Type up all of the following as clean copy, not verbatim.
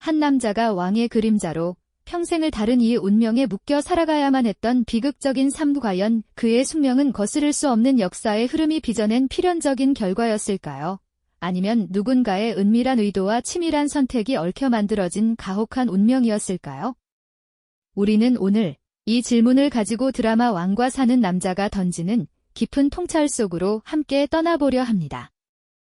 한 남자가 왕의 그림자로 평생을 다른 이의 운명에 묶여 살아가야만 했던 비극적인 삶, 과연 그의 숙명은 거스를 수 없는 역사의 흐름이 빚어낸 필연적인 결과였을까요? 아니면 누군가의 은밀한 의도와 치밀한 선택이 얽혀 만들어진 가혹한 운명이었을까요? 우리는 오늘 이 질문을 가지고 드라마 왕과 사는 남자가 던지는 깊은 통찰 속으로 함께 떠나보려 합니다.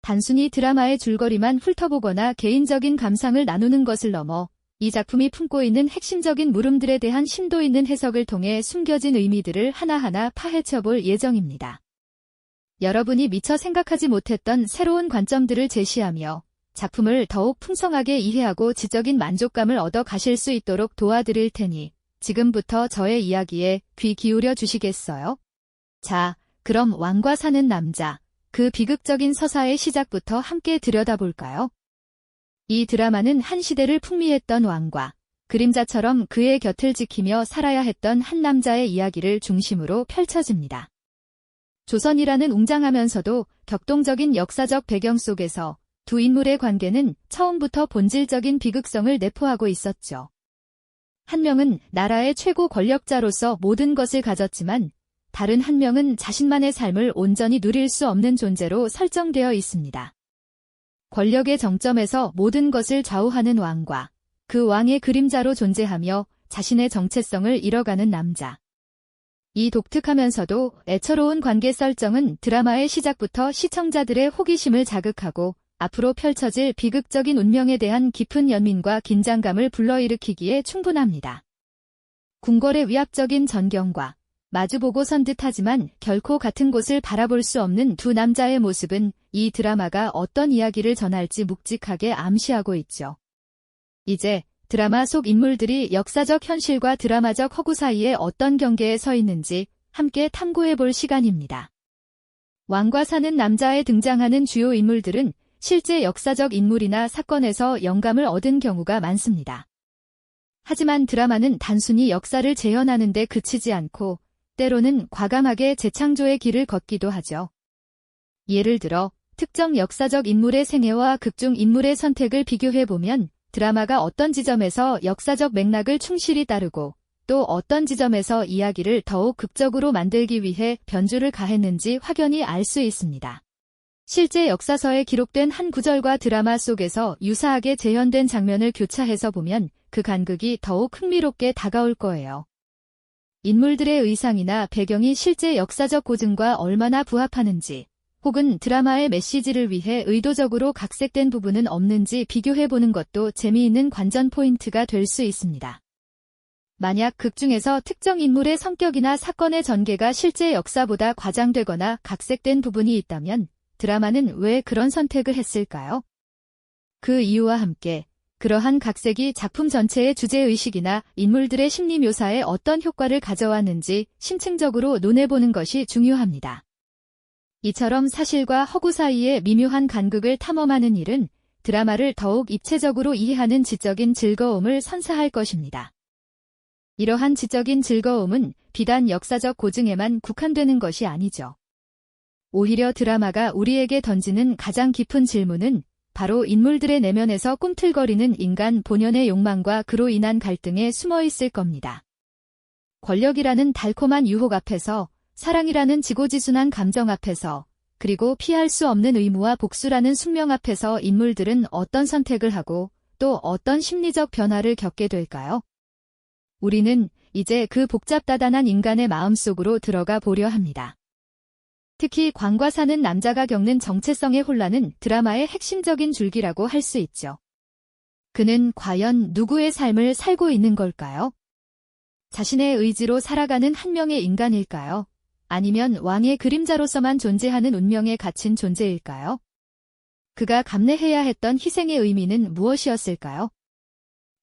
단순히 드라마의 줄거리만 훑어보거나 개인적인 감상을 나누는 것을 넘어 이 작품이 품고 있는 핵심적인 물음들에 대한 심도 있는 해석을 통해 숨겨진 의미들을 하나하나 파헤쳐볼 예정입니다. 여러분이 미처 생각하지 못했던 새로운 관점들을 제시하며 작품을 더욱 풍성하게 이해하고 지적인 만족감을 얻어 가실 수 있도록 도와드릴 테니 지금부터 저의 이야기에 귀 기울여 주시겠어요? 자, 그럼 왕과 사는 남자, 그 비극적인 서사의 시작부터 함께 들여다볼까요? 이 드라마는 한 시대를 풍미했던 왕과 그림자처럼 그의 곁을 지키며 살아야 했던 한 남자의 이야기를 중심으로 펼쳐집니다. 조선이라는 웅장하면서도 격동적인 역사적 배경 속에서 두 인물의 관계는 처음부터 본질적인 비극성을 내포하고 있었죠. 한 명은 나라의 최고 권력자로서 모든 것을 가졌지만 다른 한 명은 자신만의 삶을 온전히 누릴 수 없는 존재로 설정되어 있습니다. 권력의 정점에서 모든 것을 좌우하는 왕과 그 왕의 그림자로 존재하며 자신의 정체성을 잃어가는 남자. 이 독특하면서도 애처로운 관계 설정은 드라마의 시작부터 시청자들의 호기심을 자극하고 앞으로 펼쳐질 비극적인 운명에 대한 깊은 연민과 긴장감을 불러일으키기에 충분합니다. 궁궐의 위압적인 전경과 마주보고 선 듯하지만 결코 같은 곳을 바라볼 수 없는 두 남자의 모습은 이 드라마가 어떤 이야기를 전할지 묵직하게 암시하고 있죠. 이제 드라마 속 인물들이 역사적 현실과 드라마적 허구 사이에 어떤 경계에 서 있는지 함께 탐구해볼 시간입니다. 왕과 사는 남자에 등장하는 주요 인물들은 실제 역사적 인물이나 사건에서 영감을 얻은 경우가 많습니다. 하지만 드라마는 단순히 역사를 재현하는 데 그치지 않고 때로는 과감하게 재창조의 길을 걷기도 하죠. 예를 들어 특정 역사적 인물의 생애와 극중 인물의 선택을 비교해보면 드라마가 어떤 지점에서 역사적 맥락을 충실히 따르고 또 어떤 지점에서 이야기를 더욱 극적으로 만들기 위해 변주를 가했는지 확연히 알 수 있습니다. 실제 역사서에 기록된 한 구절과 드라마 속에서 유사하게 재현된 장면을 교차해서 보면 그 간극이 더욱 흥미롭게 다가올 거예요. 인물들의 의상이나 배경이 실제 역사적 고증과 얼마나 부합하는지, 혹은 드라마의 메시지를 위해 의도적으로 각색된 부분은 없는지 비교해보는 것도 재미있는 관전 포인트가 될 수 있습니다. 만약 극 중에서 특정 인물의 성격이나 사건의 전개가 실제 역사보다 과장되거나 각색된 부분이 있다면 드라마는 왜 그런 선택을 했을까요? 그 이유와 함께 그러한 각색이 작품 전체의 주제의식이나 인물들의 심리 묘사에 어떤 효과를 가져왔는지 심층적으로 논해보는 것이 중요합니다. 이처럼 사실과 허구 사이의 미묘한 간극을 탐험하는 일은 드라마를 더욱 입체적으로 이해하는 지적인 즐거움을 선사할 것입니다. 이러한 지적인 즐거움은 비단 역사적 고증에만 국한되는 것이 아니죠. 오히려 드라마가 우리에게 던지는 가장 깊은 질문은 바로 인물들의 내면에서 꿈틀거리는 인간 본연의 욕망과 그로 인한 갈등에 숨어 있을 겁니다. 권력이라는 달콤한 유혹 앞에서, 사랑이라는 지고지순한 감정 앞에서, 그리고 피할 수 없는 의무와 복수라는 숙명 앞에서 인물들은 어떤 선택을 하고 또 어떤 심리적 변화를 겪게 될까요? 우리는 이제 그 복잡다단한 인간의 마음속으로 들어가 보려 합니다. 특히 왕과 사는 남자가 겪는 정체성의 혼란은 드라마의 핵심적인 줄기라고 할 수 있죠. 그는 과연 누구의 삶을 살고 있는 걸까요? 자신의 의지로 살아가는 한 명의 인간일까요? 아니면 왕의 그림자로서만 존재하는 운명에 갇힌 존재일까요? 그가 감내해야 했던 희생의 의미는 무엇이었을까요?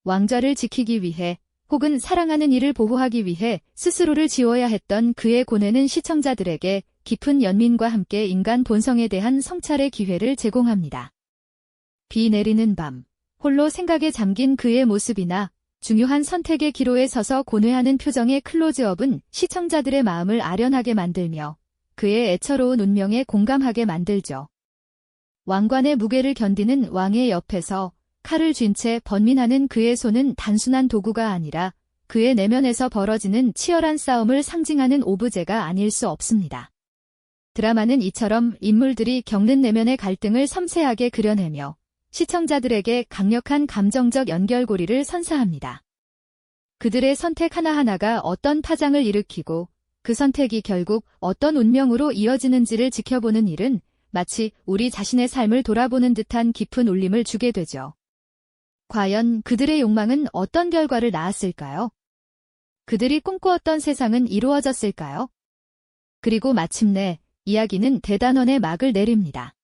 왕좌를 지키기 위해 혹은 사랑하는 이를 보호하기 위해 스스로를 지워야 했던 그의 고뇌는 시청자들에게 깊은 연민과 함께 인간 본성에 대한 성찰의 기회를 제공합니다. 비 내리는 밤, 홀로 생각에 잠긴 그의 모습이나 중요한 선택의 기로에 서서 고뇌하는 표정의 클로즈업은 시청자들의 마음을 아련하게 만들며 그의 애처로운 운명에 공감하게 만들죠. 왕관의 무게를 견디는 왕의 옆에서 칼을 쥔 채 번민하는 그의 손은 단순한 도구가 아니라 그의 내면에서 벌어지는 치열한 싸움을 상징하는 오브제가 아닐 수 없습니다. 드라마는 이처럼 인물들이 겪는 내면의 갈등을 섬세하게 그려내며 시청자들에게 강력한 감정적 연결고리를 선사합니다. 그들의 선택 하나하나가 어떤 파장을 일으키고 그 선택이 결국 어떤 운명으로 이어지는지를 지켜보는 일은 마치 우리 자신의 삶을 돌아보는 듯한 깊은 울림을 주게 되죠. 과연 그들의 욕망은 어떤 결과를 낳았을까요? 그들이 꿈꾸었던 세상은 이루어졌을까요? 그리고 마침내 이야기는 대단원의 막을 내립니다.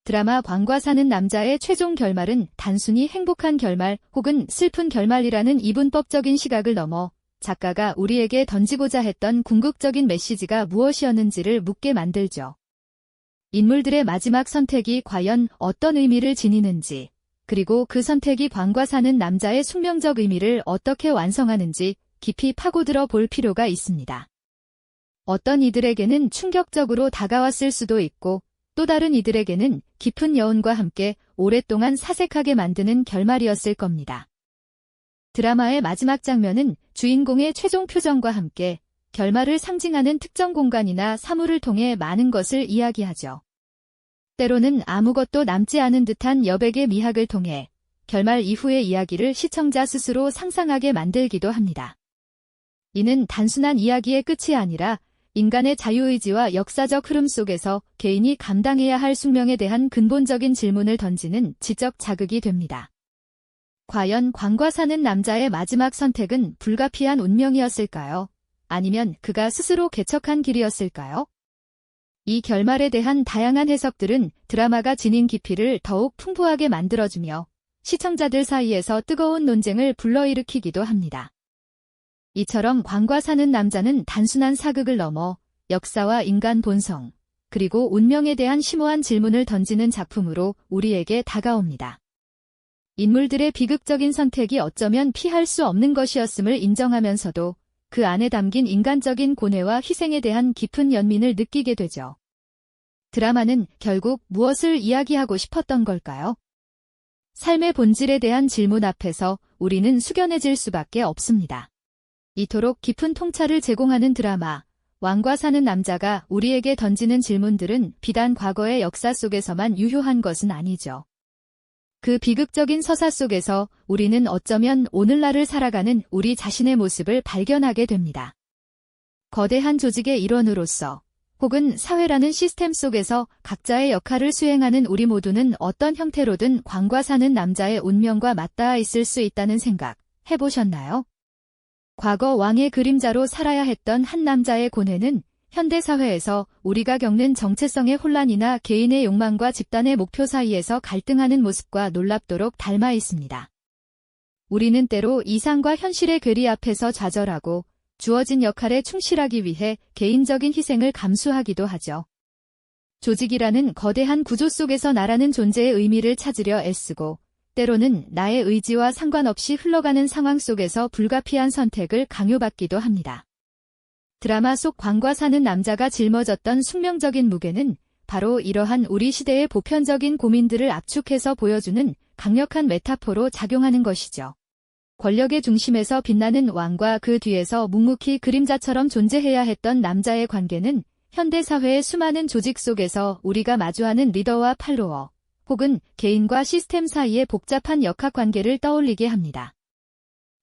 드라마 광과 사는 남자의 최종 결말은 단순히 행복한 결말 혹은 슬픈 결말이라는 이분법적인 시각을 넘어 작가가 우리에게 던지고자 했던 궁극적인 메시지가 무엇이었는지를 묻게 만들죠. 인물들의 마지막 선택이 과연 어떤 의미를 지니는지, 그리고 그 선택이 광과 사는 남자의 숙명적 의미를 어떻게 완성하는지 깊이 파고들어 볼 필요가 있습니다. 어떤 이들에게는 충격적으로 다가왔을 수도 있고 또 다른 이들에게는 깊은 여운과 함께 오랫동안 사색하게 만드는 결말이었을 겁니다. 드라마의 마지막 장면은 주인공의 최종 표정과 함께 결말을 상징하는 특정 공간이나 사물을 통해 많은 것을 이야기하죠. 때로는 아무것도 남지 않은 듯한 여백의 미학을 통해 결말 이후의 이야기를 시청자 스스로 상상하게 만들기도 합니다. 이는 단순한 이야기의 끝이 아니라 인간의 자유의지와 역사적 흐름 속에서 개인이 감당해야 할 숙명에 대한 근본적인 질문을 던지는 지적 자극이 됩니다. 과연 광과 사는 남자의 마지막 선택은 불가피한 운명이었을까요? 아니면 그가 스스로 개척한 길이었을까요? 이 결말에 대한 다양한 해석들은 드라마가 지닌 깊이를 더욱 풍부하게 만들어주며 시청자들 사이에서 뜨거운 논쟁을 불러일으키기도 합니다. 이처럼 광과 사는 남자는 단순한 사극을 넘어 역사와 인간 본성, 그리고 운명에 대한 심오한 질문을 던지는 작품으로 우리에게 다가옵니다. 인물들의 비극적인 선택이 어쩌면 피할 수 없는 것이었음을 인정하면서도 그 안에 담긴 인간적인 고뇌와 희생에 대한 깊은 연민을 느끼게 되죠. 드라마는 결국 무엇을 이야기하고 싶었던 걸까요? 삶의 본질에 대한 질문 앞에서 우리는 숙연해질 수밖에 없습니다. 이토록 깊은 통찰을 제공하는 드라마, 왕과 사는 남자가 우리에게 던지는 질문들은 비단 과거의 역사 속에서만 유효한 것은 아니죠. 그 비극적인 서사 속에서 우리는 어쩌면 오늘날을 살아가는 우리 자신의 모습을 발견하게 됩니다. 거대한 조직의 일원으로서 혹은 사회라는 시스템 속에서 각자의 역할을 수행하는 우리 모두는 어떤 형태로든 광과 사는 남자의 운명과 맞닿아 있을 수 있다는 생각 해보셨나요? 과거 왕의 그림자로 살아야 했던 한 남자의 고뇌는 현대사회에서 우리가 겪는 정체성의 혼란이나 개인의 욕망과 집단의 목표 사이에서 갈등하는 모습과 놀랍도록 닮아 있습니다. 우리는 때로 이상과 현실의 괴리 앞에서 좌절하고 주어진 역할에 충실하기 위해 개인적인 희생을 감수하기도 하죠. 조직이라는 거대한 구조 속에서 나라는 존재의 의미를 찾으려 애쓰고 때로는 나의 의지와 상관없이 흘러가는 상황 속에서 불가피한 선택을 강요받기도 합니다. 드라마 속 광과 사는 남자가 짊어졌던 숙명적인 무게는 바로 이러한 우리 시대의 보편적인 고민들을 압축해서 보여주는 강력한 메타포로 작용하는 것이죠. 권력의 중심에서 빛나는 왕과 그 뒤에서 묵묵히 그림자처럼 존재해야 했던 남자의 관계는 현대사회의 수많은 조직 속에서 우리가 마주하는 리더와 팔로워, 혹은 개인과 시스템 사이의 복잡한 역학관계를 떠올리게 합니다.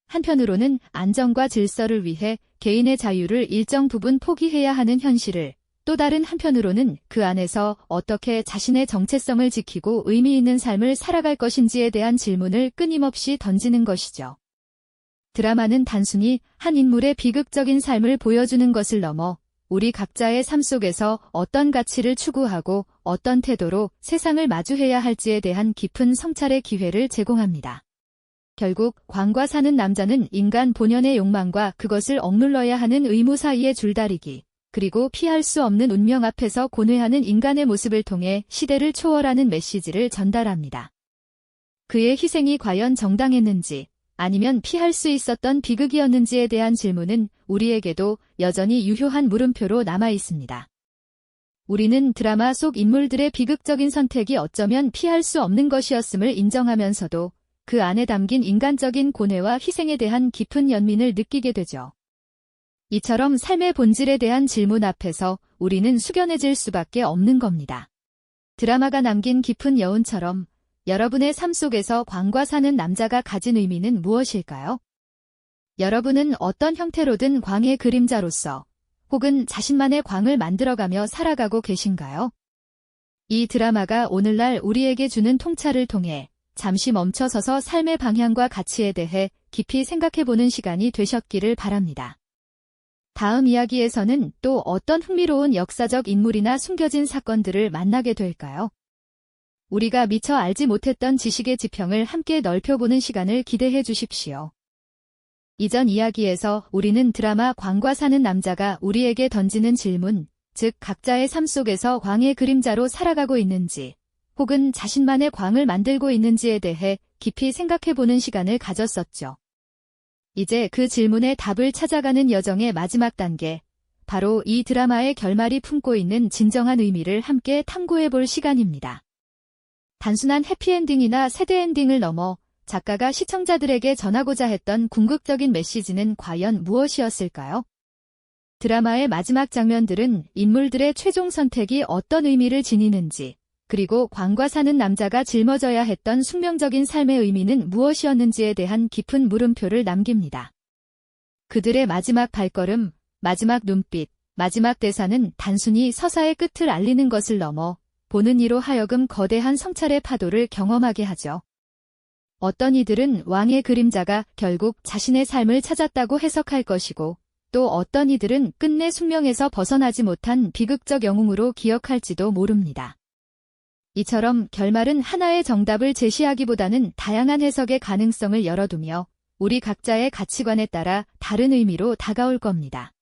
한편으로는 안정과 질서를 위해 개인의 자유를 일정 부분 포기해야 하는 현실을, 또 다른 한편으로는 그 안에서 어떻게 자신의 정체성을 지키고 의미 있는 삶을 살아갈 것인지에 대한 질문을 끊임없이 던지는 것이죠. 드라마는 단순히 한 인물의 비극적인 삶을 보여주는 것을 넘어 우리 각자의 삶 속에서 어떤 가치를 추구하고 어떤 태도로 세상을 마주해야 할지에 대한 깊은 성찰의 기회를 제공합니다. 결국 광과 사는 남자는 인간 본연의 욕망과 그것을 억눌러야 하는 의무 사이의 줄다리기, 그리고 피할 수 없는 운명 앞에서 고뇌하는 인간의 모습을 통해 시대를 초월하는 메시지를 전달합니다. 그의 희생이 과연 정당했는지, 아니면 피할 수 있었던 비극이었는지에 대한 질문은 우리에게도 여전히 유효한 물음표로 남아 있습니다. 우리는 드라마 속 인물들의 비극적인 선택이 어쩌면 피할 수 없는 것이었음을 인정하면서도 그 안에 담긴 인간적인 고뇌와 희생에 대한 깊은 연민을 느끼게 되죠. 이처럼 삶의 본질에 대한 질문 앞에서 우리는 숙연해질 수밖에 없는 겁니다. 드라마가 남긴 깊은 여운처럼 여러분의 삶 속에서 광과 사는 남자가 가진 의미는 무엇일까요? 여러분은 어떤 형태로든 광의 그림자로서 혹은 자신만의 광을 만들어가며 살아가고 계신가요? 이 드라마가 오늘날 우리에게 주는 통찰을 통해 잠시 멈춰서서 삶의 방향과 가치에 대해 깊이 생각해보는 시간이 되셨기를 바랍니다. 다음 이야기에서는 또 어떤 흥미로운 역사적 인물이나 숨겨진 사건들을 만나게 될까요? 우리가 미처 알지 못했던 지식의 지평을 함께 넓혀보는 시간을 기대해 주십시오. 이전 이야기에서 우리는 드라마 광과 사는 남자가 우리에게 던지는 질문, 즉 각자의 삶 속에서 광의 그림자로 살아가고 있는지, 혹은 자신만의 광을 만들고 있는지에 대해 깊이 생각해보는 시간을 가졌었죠. 이제 그 질문에 답을 찾아가는 여정의 마지막 단계, 바로 이 드라마의 결말이 품고 있는 진정한 의미를 함께 탐구해볼 시간입니다. 단순한 해피엔딩이나 새드엔딩을 넘어 작가가 시청자들에게 전하고자 했던 궁극적인 메시지는 과연 무엇이었을까요? 드라마의 마지막 장면들은 인물들의 최종 선택이 어떤 의미를 지니는지, 그리고 광과 사는 남자가 짊어져야 했던 숙명적인 삶의 의미는 무엇이었는지에 대한 깊은 물음표를 남깁니다. 그들의 마지막 발걸음, 마지막 눈빛, 마지막 대사는 단순히 서사의 끝을 알리는 것을 넘어 보는 이로 하여금 거대한 성찰의 파도를 경험하게 하죠. 어떤 이들은 왕의 그림자가 결국 자신의 삶을 찾았다고 해석할 것이고, 또 어떤 이들은 끝내 숙명에서 벗어나지 못한 비극적 영웅으로 기억할지도 모릅니다. 이처럼 결말은 하나의 정답을 제시하기보다는 다양한 해석의 가능성을 열어두며 우리 각자의 가치관에 따라 다른 의미로 다가올 겁니다.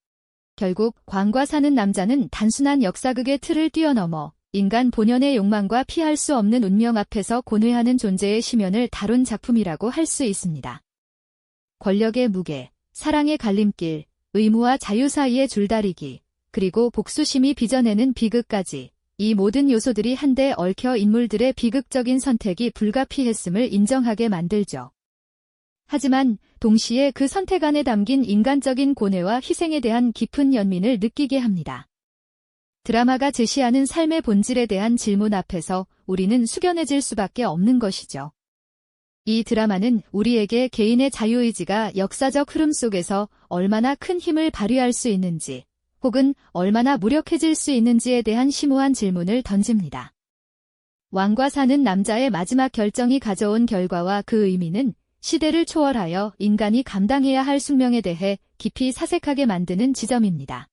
결국 광과 사는 남자는 단순한 역사극의 틀을 뛰어넘어 인간 본연의 욕망과 피할 수 없는 운명 앞에서 고뇌하는 존재의 심연을 다룬 작품이라고 할 수 있습니다. 권력의 무게, 사랑의 갈림길, 의무와 자유 사이의 줄다리기, 그리고 복수심이 빚어내는 비극까지, 이 모든 요소들이 한데 얽혀 인물들의 비극적인 선택이 불가피했음을 인정하게 만들죠. 하지만 동시에 그 선택 안에 담긴 인간적인 고뇌와 희생에 대한 깊은 연민을 느끼게 합니다. 드라마가 제시하는 삶의 본질에 대한 질문 앞에서 우리는 숙연해질 수밖에 없는 것이죠. 이 드라마는 우리에게 개인의 자유의지가 역사적 흐름 속에서 얼마나 큰 힘을 발휘할 수 있는지, 혹은 얼마나 무력해질 수 있는지에 대한 심오한 질문을 던집니다. 왕과 사는 남자의 마지막 결정이 가져온 결과와 그 의미는 시대를 초월하여 인간이 감당해야 할 숙명에 대해 깊이 사색하게 만드는 지점입니다.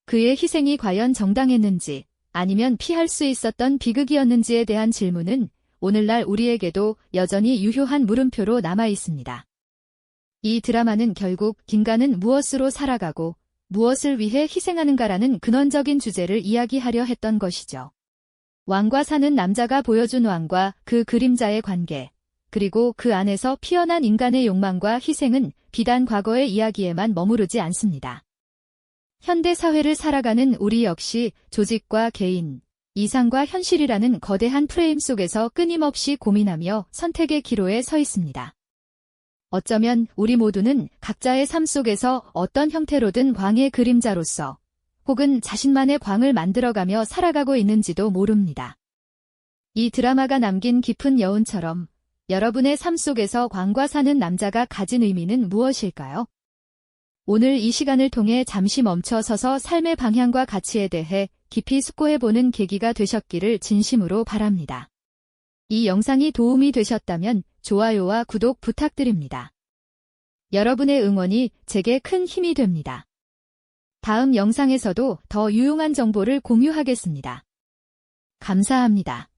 그의 희생이 과연 정당했는지, 아니면 피할 수 있었던 비극이었는지에 대한 질문은 오늘날 우리에게도 여전히 유효한 물음표로 남아 있습니다. 이 드라마는 결국 인간은 무엇으로 살아가고 무엇을 위해 희생하는가라는 근원적인 주제를 이야기하려 했던 것이죠. 왕과 사는 남자가 보여준 왕과 그 그림자의 관계, 그리고 그 안에서 피어난 인간의 욕망과 희생은 비단 과거의 이야기에만 머무르지 않습니다. 현대 사회를 살아가는 우리 역시 조직과 개인, 이상과 현실이라는 거대한 프레임 속에서 끊임없이 고민하며 선택의 기로에 서 있습니다. 어쩌면 우리 모두는 각자의 삶 속에서 어떤 형태로든 광의 그림자로서 혹은 자신만의 광을 만들어가며 살아가고 있는지도 모릅니다. 이 드라마가 남긴 깊은 여운처럼 여러분의 삶 속에서 광과 사는 남자가 가진 의미는 무엇일까요? 오늘 이 시간을 통해 잠시 멈춰 서서 삶의 방향과 가치에 대해 깊이 숙고해보는 계기가 되셨기를 진심으로 바랍니다. 이 영상이 도움이 되셨다면 좋아요와 구독 부탁드립니다. 여러분의 응원이 제게 큰 힘이 됩니다. 다음 영상에서도 더 유용한 정보를 공유하겠습니다. 감사합니다.